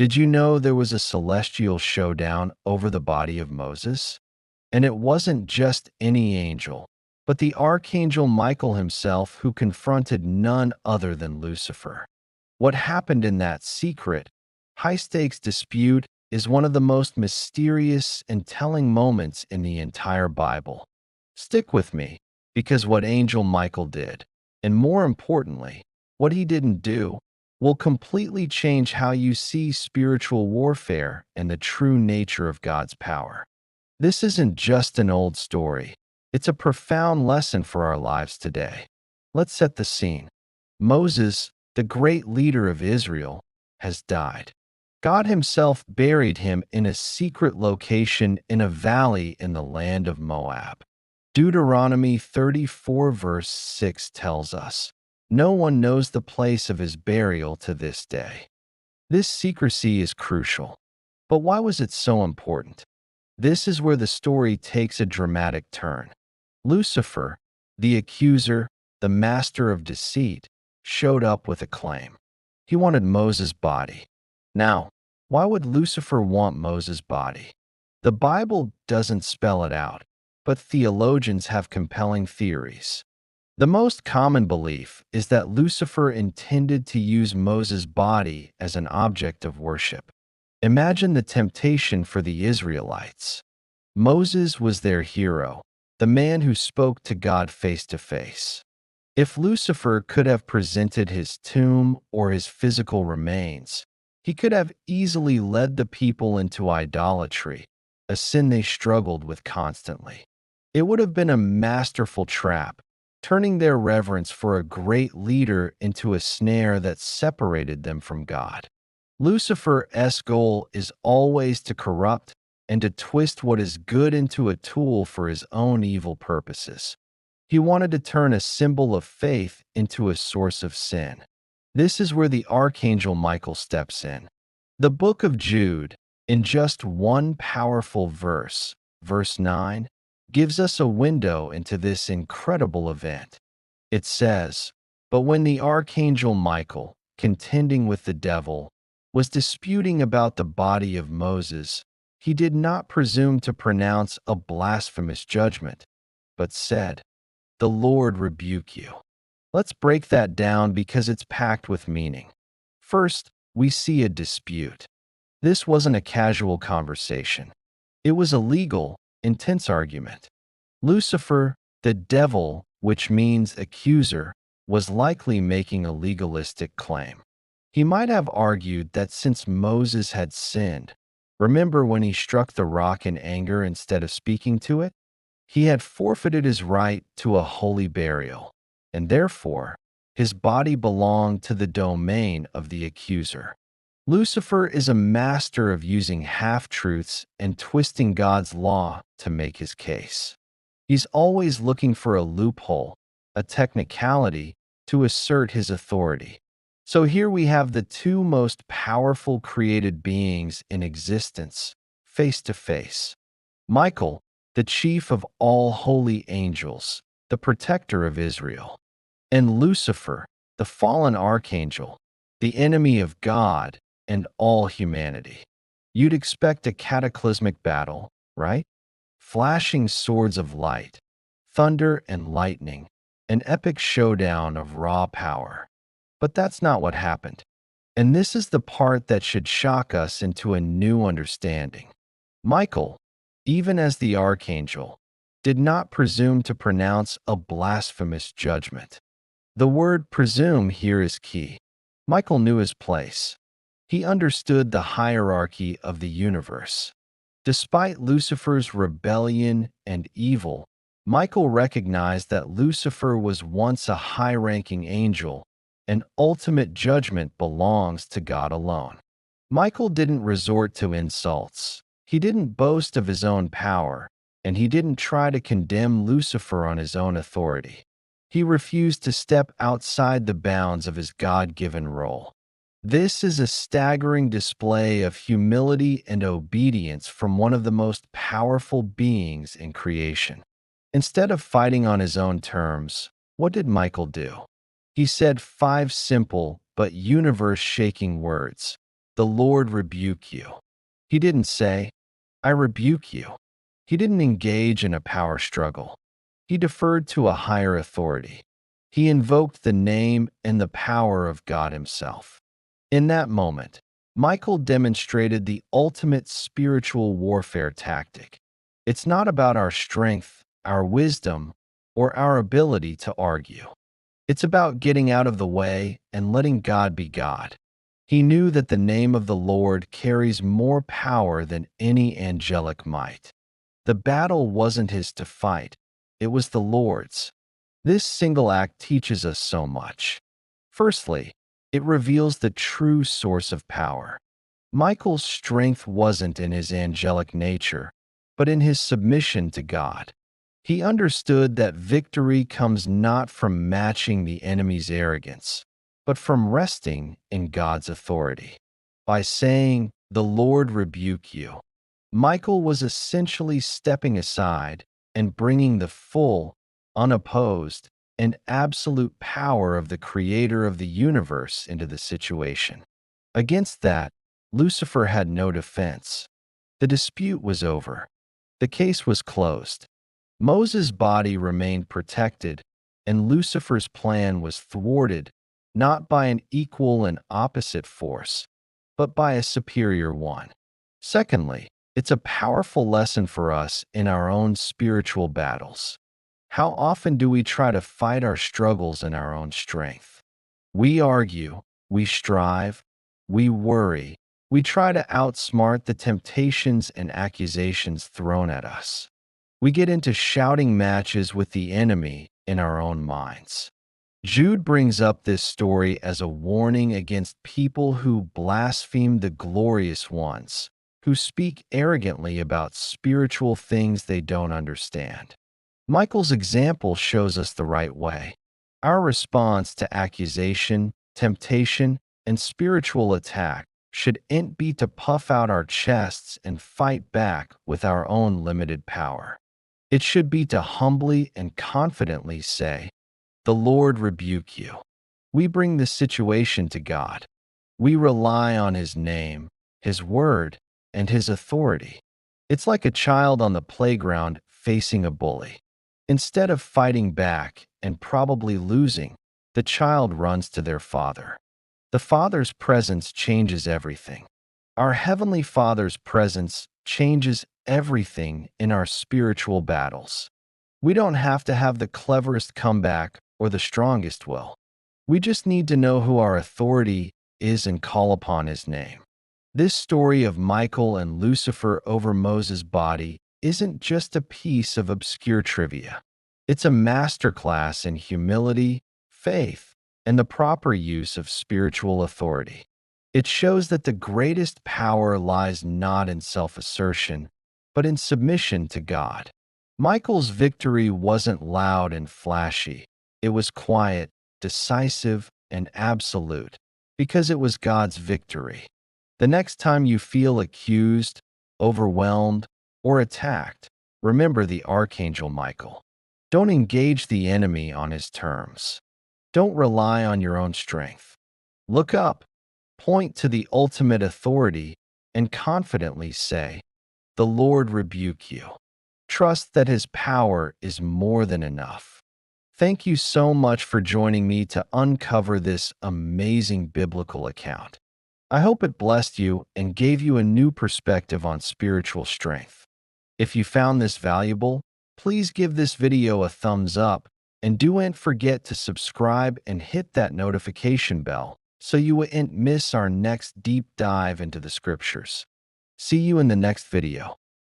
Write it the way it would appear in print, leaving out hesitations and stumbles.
Did you know there was a celestial showdown over the body of Moses? And it wasn't just any angel, but the Archangel Michael himself who confronted none other than Lucifer. What happened in that secret, high-stakes dispute is one of the most mysterious and telling moments in the entire Bible. Stick with me, because what Angel Michael did, and more importantly, what he didn't do, will completely change how you see spiritual warfare and the true nature of God's power. This isn't just an old story. It's a profound lesson for our lives today. Let's set the scene. Moses, the great leader of Israel, has died. God himself buried him in a secret location in a valley in the land of Moab. Deuteronomy 34 verse 6 tells us, "No one knows the place of his burial to this day." This secrecy is crucial. But why was it so important? This is where the story takes a dramatic turn. Lucifer, the accuser, the master of deceit, showed up with a claim. He wanted Moses' body. Now, why would Lucifer want Moses' body? The Bible doesn't spell it out, but theologians have compelling theories. The most common belief is that Lucifer intended to use Moses' body as an object of worship. Imagine the temptation for the Israelites. Moses was their hero, the man who spoke to God face to face. If Lucifer could have presented his tomb or his physical remains, he could have easily led the people into idolatry, a sin they struggled with constantly. It would have been a masterful trap, turning their reverence for a great leader into a snare that separated them from God. Lucifer's goal is always to corrupt and to twist what is good into a tool for his own evil purposes. He wanted to turn a symbol of faith into a source of sin. This is where the Archangel Michael steps in. The book of Jude, in just one powerful verse, verse 9, gives us a window into this incredible event. It says, "But when the Archangel Michael, contending with the devil, was disputing about the body of Moses, he did not presume to pronounce a blasphemous judgment, but said, 'The Lord rebuke you.'" Let's break that down because it's packed with meaning. First, we see a dispute. This wasn't a casual conversation. It was a legal, intense argument. Lucifer, the devil, which means accuser, was likely making a legalistic claim. He might have argued that since Moses had sinned, remember when he struck the rock in anger instead of speaking to it? He had forfeited his right to a holy burial, and therefore, his body belonged to the domain of the accuser. Lucifer is a master of using half-truths and twisting God's law to make his case. He's always looking for a loophole, a technicality, to assert his authority. So here we have the two most powerful created beings in existence, face to face. Michael, the chief of all holy angels, the protector of Israel, and Lucifer, the fallen archangel, the enemy of God and all humanity. You'd expect a cataclysmic battle, right? Flashing swords of light, thunder and lightning, an epic showdown of raw power. But that's not what happened. And this is the part that should shock us into a new understanding. Michael, even as the archangel, did not presume to pronounce a blasphemous judgment. The word presume here is key. Michael knew his place. He understood the hierarchy of the universe. Despite Lucifer's rebellion and evil, Michael recognized that Lucifer was once a high-ranking angel, and ultimate judgment belongs to God alone. Michael didn't resort to insults. He didn't boast of his own power, and he didn't try to condemn Lucifer on his own authority. He refused to step outside the bounds of his God-given role. This is a staggering display of humility and obedience from one of the most powerful beings in creation. Instead of fighting on his own terms, what did Michael do? He said 5 simple but universe-shaking words. "The Lord rebuke you." He didn't say, "I rebuke you." He didn't engage in a power struggle. He deferred to a higher authority. He invoked the name and the power of God Himself. In that moment, Michael demonstrated the ultimate spiritual warfare tactic. It's not about our strength, our wisdom, or our ability to argue. It's about getting out of the way and letting God be God. He knew that the name of the Lord carries more power than any angelic might. The battle wasn't his to fight, it was the Lord's. This single act teaches us so much. Firstly, it reveals the true source of power. Michael's strength wasn't in his angelic nature, but in his submission to God. He understood that victory comes not from matching the enemy's arrogance, but from resting in God's authority. By saying, "The Lord rebuke you," Michael was essentially stepping aside and bringing the full, unopposed, and absolute power of the Creator of the universe into the situation. Against that, Lucifer had no defense. The dispute was over. The case was closed. Moses' body remained protected, and Lucifer's plan was thwarted not by an equal and opposite force, but by a superior one. Secondly, it's a powerful lesson for us in our own spiritual battles. How often do we try to fight our struggles in our own strength? We argue, we strive, we worry, we try to outsmart the temptations and accusations thrown at us. We get into shouting matches with the enemy in our own minds. Jude brings up this story as a warning against people who blaspheme the glorious ones, who speak arrogantly about spiritual things they don't understand. Michael's example shows us the right way. Our response to accusation, temptation, and spiritual attack shouldn't be to puff out our chests and fight back with our own limited power. It should be to humbly and confidently say, "The Lord rebuke you." We bring the situation to God. We rely on His name, His word, and His authority. It's like a child on the playground facing a bully. Instead of fighting back and probably losing, the child runs to their father. The Father's presence changes everything. Our Heavenly Father's presence changes everything in our spiritual battles. We don't have to have the cleverest comeback or the strongest will. We just need to know who our authority is and call upon His name. This story of Michael and Lucifer over Moses' body isn't just a piece of obscure trivia. It's a masterclass in humility, faith, and the proper use of spiritual authority. It shows that the greatest power lies not in self-assertion, but in submission to God. Michael's victory wasn't loud and flashy. It was quiet, decisive, and absolute, because it was God's victory. The next time you feel accused, overwhelmed, or attacked, remember the Archangel Michael. Don't engage the enemy on his terms. Don't rely on your own strength. Look up, point to the ultimate authority, and confidently say, "The Lord rebuke you." Trust that His power is more than enough. Thank you so much for joining me to uncover this amazing biblical account. I hope it blessed you and gave you a new perspective on spiritual strength. If you found this valuable, please give this video a thumbs up and don't forget to subscribe and hit that notification bell so you wouldn't miss our next deep dive into the scriptures. See you in the next video.